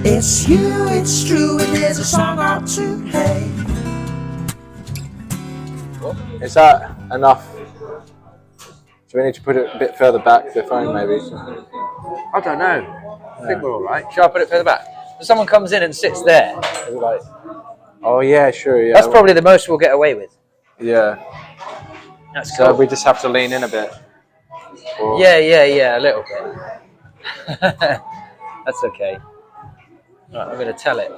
It's you, it's true, and there's a song or two, hey. Is that enough? Do we need to put it a bit further back, the phone maybe? I don't know. I think we're all right. Shall I put it further back? If someone comes in and sits there, we're like, Oh yeah, sure, yeah. that's probably the most we'll get away with. Yeah. That's So cool. we just have to lean in a bit. Or... Yeah, a little bit. That's okay. Right, I'm going to tell it.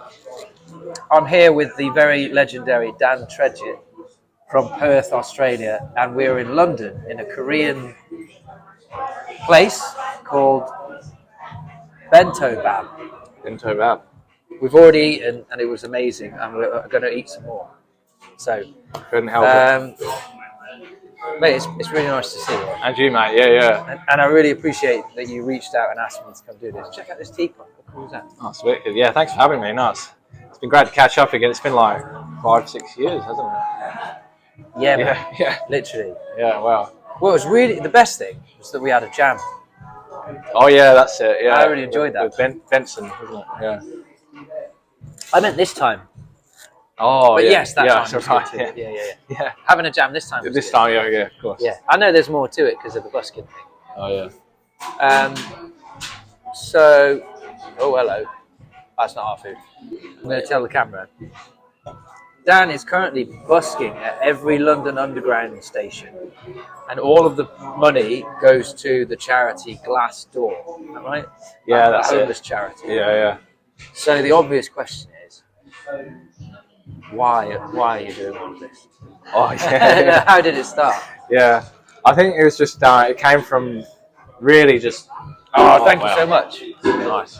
I'm here with the very legendary Dan Tredget from Perth, Australia, and we're in London in a Korean place called Bento Bam. Bento Bam. We've already eaten and it was amazing, and we're going to eat some more. So, Couldn't help it. mate, it's really nice to see you. And you, mate, yeah. And I really appreciate that you reached out and asked me to come do this. Check out this teapot. How cool is that? Oh, sweet. Yeah, thanks for having me. Nice. It's been great to catch up again. It's been like 5-6 years, hasn't it? Yeah, man. Yeah. Literally. Yeah, wow. Well, it was really, the best thing was that we had a jam. Oh yeah, that's it. Yeah, I really enjoyed that. With Benson, wasn't it? Yeah. I meant this time. Oh, but yeah. yes, that time. That's Was right. good too. Yeah. Yeah. Having a jam this time. Was This good. time, yeah, of course. Yeah. I know there's more to it because of the busking thing. Oh yeah. So, oh hello. That's not our food. I'm going to tell the camera. Dan is currently busking at every London Underground station, and all of the money goes to the charity Glass Door. Am I right? Yeah, that's homeless it. charity. Yeah. So the obvious question is, why are you doing all of this? Oh yeah. How did it start? Yeah. I think it was just it came from really just. Oh, thank you so much. Nice.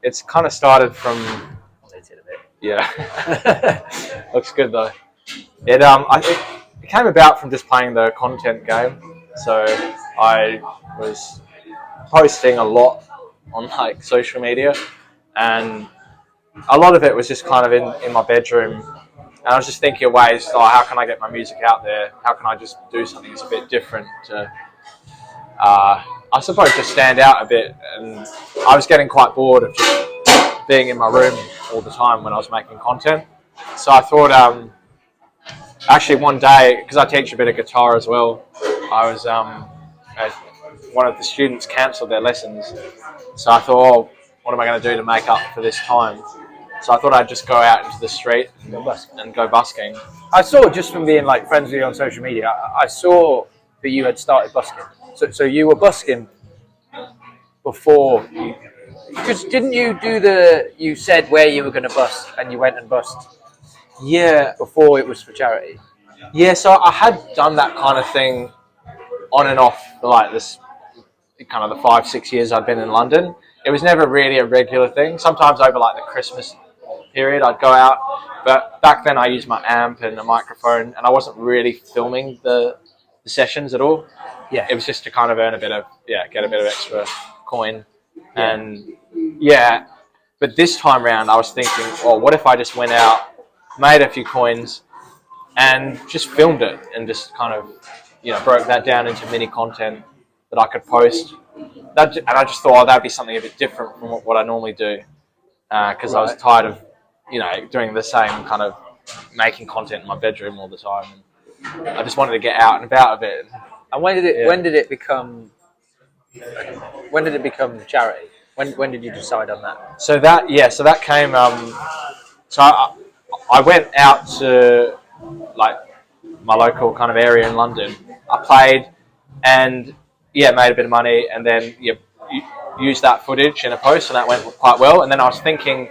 It's kind of started from. Yeah. Looks good though. It came about from just playing the content game. So I was posting a lot on like social media, and a lot of it was just kind of in my bedroom. And I was just thinking of ways, how can I get my music out there? How can I just do something that's a bit different to, I suppose, to stand out a bit. And I was getting quite bored of just being in my room all the time when I was making content. So I thought, actually one day, because I teach a bit of guitar as well, I was, one of the students cancelled their lessons. So I thought, what am I going to do to make up for this time? So I thought I'd just go out into the street and go busking. I saw, just from being like friends with you on social media, I saw that you had started busking. So you were busking before you... Because didn't you you said where you were going to bust and you went and bust? Yeah. Before it was for charity? Yeah, so I had done that kind of thing on and off for like this, kind of the 5-6 years I'd been in London. It was never really a regular thing. Sometimes over like the Christmas period I'd go out, but back then I used my amp and a microphone, and I wasn't really filming the sessions at all. Yeah. It was just to kind of earn a bit of, get a bit of extra coin. Yeah. And but this time round I was thinking, what if I just went out, made a few coins and just filmed it and just kind of, broke that down into mini content that I could post. And I just thought, that'd be something a bit different from what I normally do. Because I was tired of, doing the same kind of making content in my bedroom all the time. And I just wanted to get out and about a bit. And when did it become charity? When did you decide on that? So that came. So I went out to like my local kind of area in London. I played and made a bit of money, and then used that footage in a post, and that went quite well. And then I was thinking,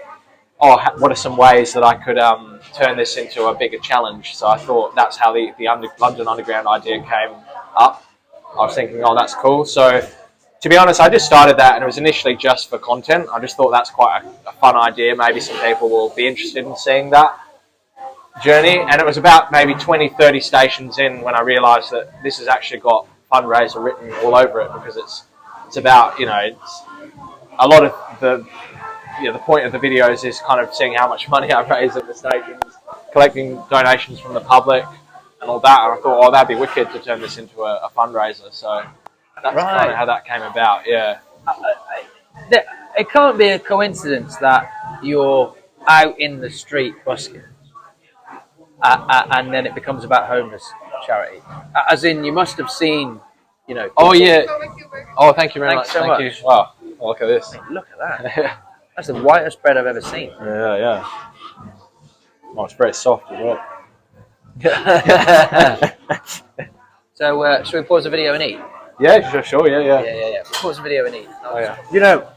what are some ways that I could turn this into a bigger challenge? So I thought that's how the London Underground idea came up. I was thinking, that's cool. So to be honest, I just started that, and it was initially just for content. I just thought that's quite a fun idea. Maybe some people will be interested in seeing that journey. And it was about maybe 20-30 stations in when I realised that this has actually got fundraiser written all over it, because it's about, it's a lot of the point of the videos is kind of seeing how much money I've raised at the stations, collecting donations from the public and all that. And I thought, that'd be wicked to turn this into a fundraiser. So That's Right. kind of how that came about. Yeah. It can't be a coincidence that you're out in the street busking, and then it becomes about homeless charity. As in, you must have seen, you know. Oh yeah. Oh, thank you very Thanks much. so Thank much. you. Wow. Oh, look at this. Look at that. That's the whitest bread I've ever seen. Yeah, yeah. Oh, it's very soft as well. So, should we pause the video and eat? Yeah, sure. Yeah, yeah. Yeah. Pause the video and eat. Oh yeah. You know,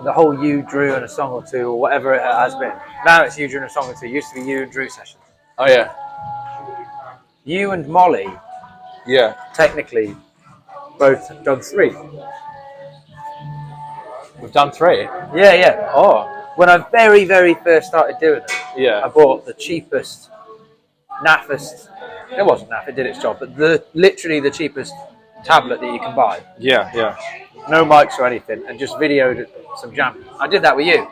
the whole you, Drew, and a song or two, or whatever it has been. Now it's you, Drew, and a song or two. It used to be you and Drew sessions. Oh yeah. You and Molly, Yeah. technically, both done 3. We've done 3. Yeah. Oh. When I very, very first started doing it, I Yeah. bought the cheapest, naffest. It wasn't naff, it did its job, but literally the cheapest tablet that you can buy. Yeah, yeah. No mics or anything, and just videoed some jam. I did that with you.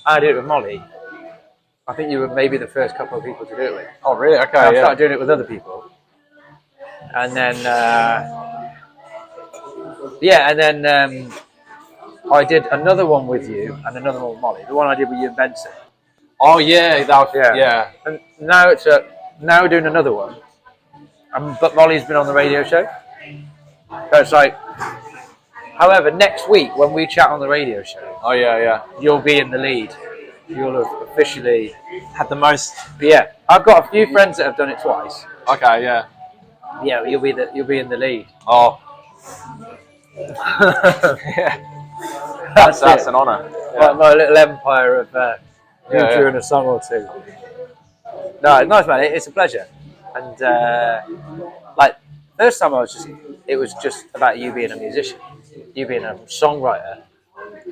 I did it with Molly. I think you were maybe the first couple of people to do it with. Oh really? Okay. I Yeah. started doing it with other people, and then I did another one with you and another one with Molly. The one I did with you and Benson. Oh yeah. That was, yeah. And now now we're doing another one. But Molly's been on the radio show, so it's like. However, next week when we chat on the radio show, Oh yeah, yeah. you'll be in the lead. You'll have officially. Had the most. Yeah, I've got a few friends that have done it twice. Okay. Yeah. Yeah, you'll be in the lead. Oh. Yeah. That's an honour. Yeah. My little empire of you Yeah. doing a song or two. No, it's nice, man. It's a pleasure. And like first time it was just about you being a musician, you being a songwriter.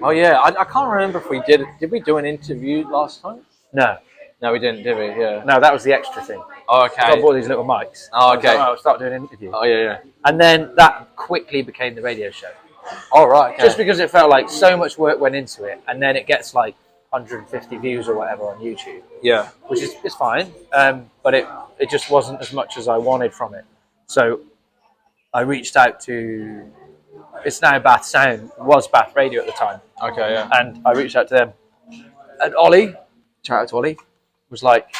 Oh yeah. I can't remember if we did. Did we do an interview last time? No, No, we didn't, did we? Yeah. no, that was the extra thing. Oh, So I okay. bought these little mics. Oh, I was okay. like, I'll start doing an interview. Oh yeah, yeah. And then that quickly became the radio show. Oh right. Okay. Just because it felt like so much work went into it, and then it gets like 150 views or whatever on YouTube, Yeah. which is it's fine. But it just wasn't as much as I wanted from it. So I reached out to. It's now Bath Sound. Was Bath Radio at the time, Okay. Yeah. and I reached out to them. And Ollie, shout out to Ollie, was like,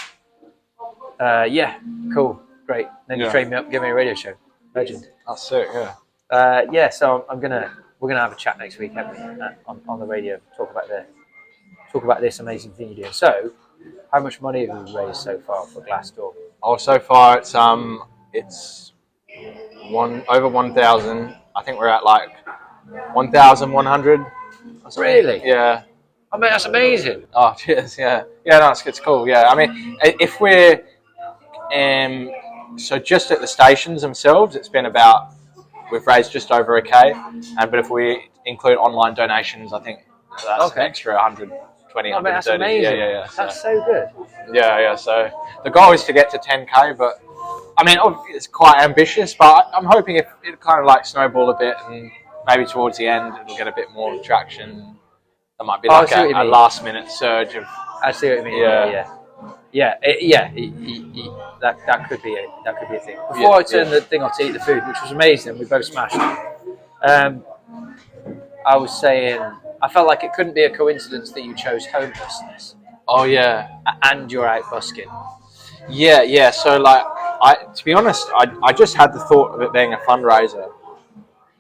"Yeah, cool, great." Then you Yeah. trained me up, give me a radio show, legend. That's sick. Yeah. Yeah, so we're gonna have a chat next week, haven't we, on the radio, talk about this amazing thing you're doing. So, how much money have you raised so far for Glassdoor? Oh, so far it's over 1,000. I think we're at like 1,100. Really? Yeah. I mean, that's amazing. Oh, cheers. Yeah. Yeah. No, it's cool. Yeah. I mean, if we're so just at the stations themselves, it's been about we've raised just over $1,000, but if we include online donations, I think that's an extra 120. I mean, that's 130. amazing. Yeah. That's so good. Yeah. So the goal is to get to 10K, but I mean, it's quite ambitious, but I'm hoping if it kind of like snowball a bit and maybe towards the end it'll get a bit more traction. There might be like a last minute surge of. I see what you mean. Yeah. That could be a thing. Before I turned the thing off to eat the food, which was amazing, we both smashed it. I was saying I felt like it couldn't be a coincidence that you chose homelessness Oh yeah. and you're out busking. Yeah. So like, to be honest, I just had the thought of it being a fundraiser.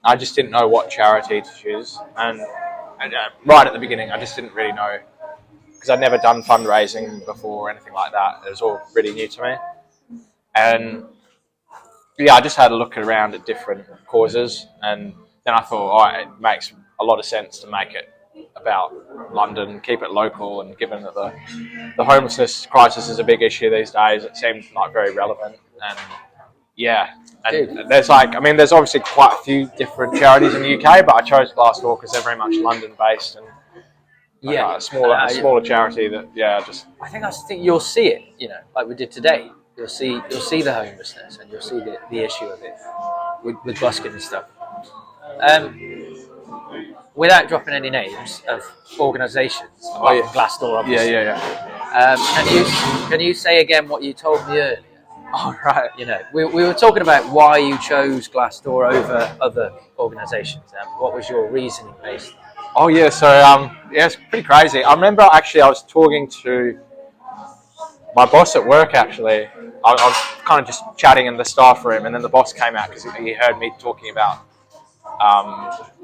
I just didn't know what charity to choose, and right at the beginning, I just didn't really know because I'd never done fundraising before or anything like that. It was all really new to me, and yeah, I just had a look around at different causes, and then I thought, it makes a lot of sense to make it about London, keep it local, and given that the homelessness crisis is a big issue these days, it seemed like very relevant. And yeah, and there's obviously quite a few different charities in the UK, but I chose Glassdoor because they're very much London based and a smaller charity that I think you'll see it, like we did today. You'll see the homelessness and you'll see the issue of it with busking and stuff. Without dropping any names of organisations, apart from Glassdoor, obviously. Yeah. Can you say again what you told me earlier Oh, right. You know, we were talking about why you chose Glassdoor over other organisations. What was your reasoning based? Oh yeah, so yeah, it's pretty crazy. I remember actually I was talking to my boss at work. Actually, I was kind of just chatting in the staff room, and then the boss came out because he heard me talking about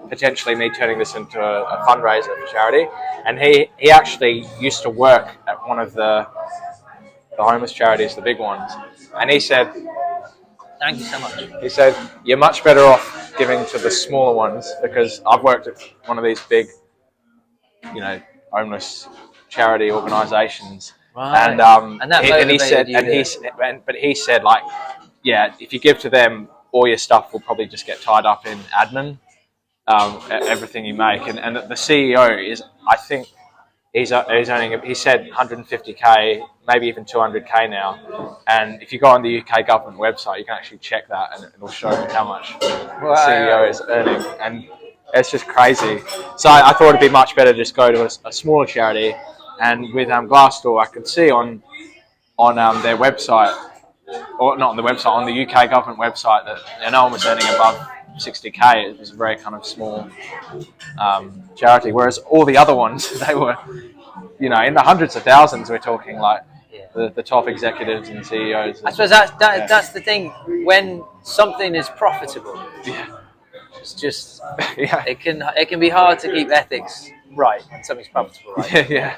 potentially me turning this into a fundraiser for charity. And he actually used to work at one of the homeless charities, the big ones, and he said, Thank you so much. he said, you're much better off giving to the smaller ones, because I've worked at one of these big, you know, homeless charity organisations, Right. and that he said, motivated but he said, like, yeah, if you give to them, all your stuff will probably just get tied up in admin, everything you make, and the CEO is, I think, he's earning, he said 150k, maybe even 200k now. And if you go on the UK government website, you can actually check that, and it'll show how much the CEO is earning. And it's just crazy. So I thought it'd be much better to just go to a smaller charity. And with Glassdoor, I could see on their website, or not on the website, on the UK government website, that no one was earning above 60k. It was a very kind of small charity, whereas all the other ones, they were, you know, in the hundreds of thousands. We're talking like the top executives and CEOs. I suppose that's the thing. When something is profitable, it's just it can be hard to keep ethics right when something's profitable, right? Yeah.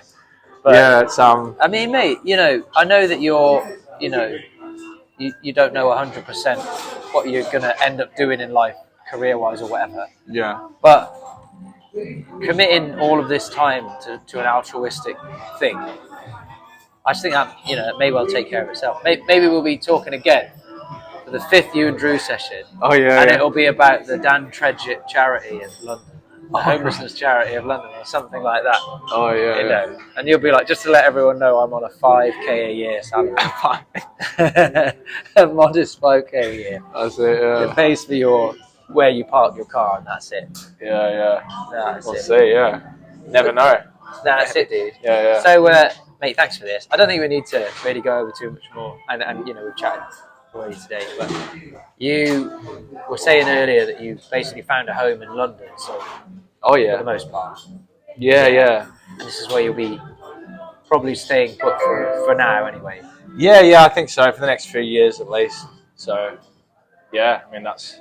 But, It's I mean, mate, you know, I know that you're, you know, you don't know 100% what you're going to end up doing in life, career-wise or whatever. yeah. But committing all of this time to an altruistic thing, I just think that, you know, may well take care of itself. Maybe we'll be talking again for the 5th You and Drew session. Oh yeah. And yeah. it'll be about the Dan Tredget charity of London. The homelessness charity of London, or something like that. Oh yeah. You know, and you'll be like, just to let everyone know, I'm on a 5k a year salary. A modest 5k a year. That's it. Yeah. It pays for where you park your car, and that's it. Yeah. That's We'll it. see. Yeah. Never know. That's it, dude. Yeah. So, mate, thanks for this. I don't think we need to really go over too much more. And you know, we've chatted already today, but you were saying earlier that you basically found a home in London, so Oh for yeah. the most part. Yeah. And this is where you'll be probably staying put for now, anyway. Yeah. I think so, for the next few years at least. So, yeah. I mean, that's.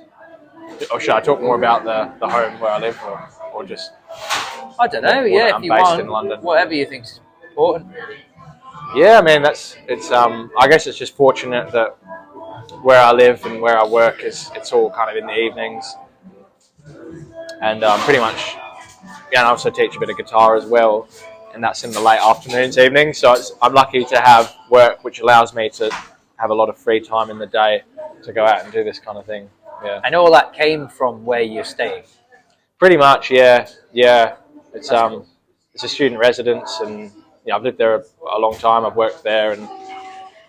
Or should I talk more about the home where I live, or just? I don't know. Yeah, if you based want, in London. whatever you think's important. Yeah, I mean, it's. I guess it's just fortunate that where I live and where I work it's all kind of in the evenings, and pretty much. Yeah, and I also teach a bit of guitar as well, and that's in the late afternoons, evenings. So I'm lucky to have work which allows me to have a lot of free time in the day to go out and do this kind of thing. Yeah. And all that came from where you're staying. Pretty much, yeah. It's a student residence, and I've lived there a long time. I've worked there, and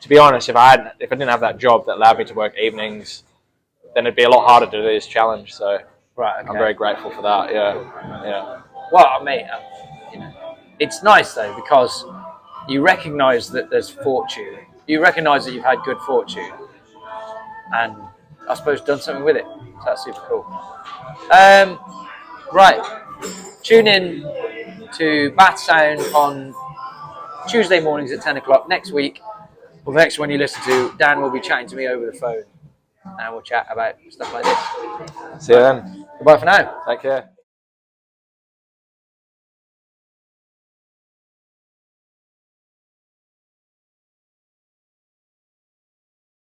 to be honest, if I didn't have that job that allowed me to work evenings, then it'd be a lot harder to do this challenge. So Right. Okay. I'm very grateful for that. Yeah. Well, mate, you know, it's nice though, because you recognise that there's fortune. You recognise that you've had good fortune, and I suppose done something with it. So that's super cool. Right, tune in to Bath Sound on Tuesday mornings at 10 o'clock next week. Well, the next one you listen to, Dan will be chatting to me over the phone, and we'll chat about stuff like this. See you then. Goodbye for now. Take care.